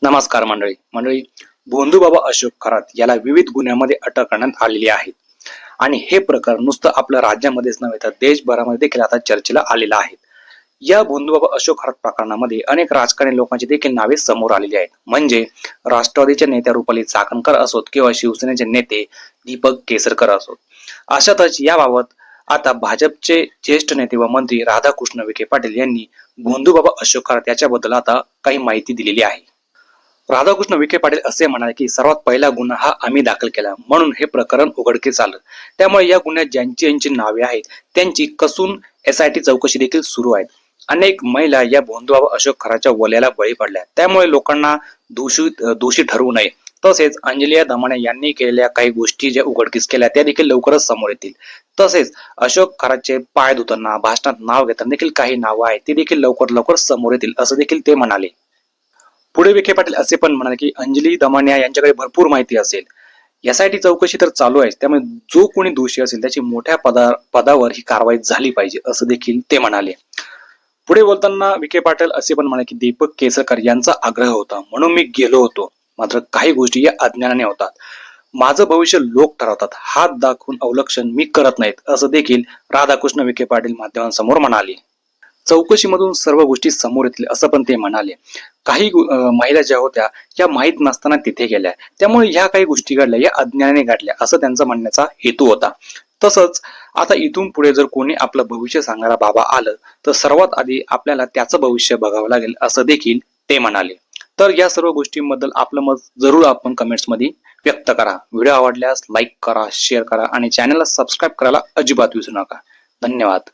नमस्कार मंडळी मंडळी भोंदूबाबा अशोक खरात याला विविध गुन्ह्यामध्ये अटक करण्यात आलेली आहे आणि हे प्रकरण नुसतं आपल्या राज्यामध्येच नव्हे तर देशभरामध्ये देखील आता चर्चेला आलेलं आहे. या भोंदूबाबा अशोक खरात प्रकरणामध्ये अनेक राजकारणी लोकांची देखील नावे समोर आलेली आहेत. म्हणजे राष्ट्रवादीच्या नेत्या रुपाली चाकणकर असोत किंवा शिवसेनेचे नेते दीपक केसरकर असोत. अशातच याबाबत आता भाजपचे ज्येष्ठ नेते व मंत्री राधाकृष्ण विखे पाटील यांनी भोंदूबाबा अशोक खरात याच्याबद्दल आता काही माहिती दिलेली आहे. राधाकृष्ण विखे पाटील असे म्हणाले की सर्वात पहिला गुन्हा हा आम्ही दाखल केला म्हणून हे प्रकरण उघडकीस आलं. त्यामुळे या गुन्ह्यात ज्यांची नावे आहेत त्यांची कसून SIT चौकशी देखील सुरू आहे. अनेक महिला या भोंदूबाबा अशोक खराच्या वल्याला बळी पडल्या. त्यामुळे लोकांना दोषी ठरवू नये. तसेच अंजलिया दमाने यांनी केलेल्या काही गोष्टी ज्या उघडकीस केल्या त्या देखील लवकरच समोर येतील. तसेच अशोक खराचे पाय धुताना भाषणात नाव घेताना देखील काही नावं आहेत ती देखील लवकर समोर येतील असं देखील ते म्हणाले. पुढे विखे पाटील असे पण म्हणाले की अंजली दमानिया यांच्याकडे भरपूर माहिती असेल. SIT चौकशी तर चालू आहे त्यामुळे जो कोणी दोषी असेल त्याची मोठ्या पदावर ही कारवाई झाली पाहिजे असं देखील ते म्हणाले. पुढे बोलताना विखे पाटील असे पण म्हणाले की दीपक केसरकर यांचा आग्रह होता म्हणून मी गेलो होतो. मात्र काही गोष्टी या अज्ञानाने होतात. माझं भविष्य लोक ठरवतात. हात दाखवून अवलक्षण मी करत नाहीत असं देखील राधाकृष्ण विखे पाटील माध्यमांसमोर म्हणाले. चौकशीमधून सर्व गोष्टी समोर येतील असं पण ते म्हणाले. काही महिला ज्या होत्या या माहीत नसताना तिथे गेल्या त्यामुळे ह्या काही गोष्टी घडल्या या अज्ञानाने घडल्या असं त्यांचा म्हणण्याचा हेतू होता. तसंच आता इथून पुढे जर कोणी आपलं भविष्य सांगायला बाबा आलं तर सर्वात आधी आपल्याला त्याचं भविष्य बघावं लागेल असं देखील ते म्हणाले. तर या सर्व गोष्टींबद्दल आपलं मत जरूर आपण कमेंट्स मध्ये व्यक्त करा. व्हिडिओ आवडल्यास लाईक करा, शेअर करा आणि चॅनलला सबस्क्राईब करायला अजिबात विसरू नका. धन्यवाद.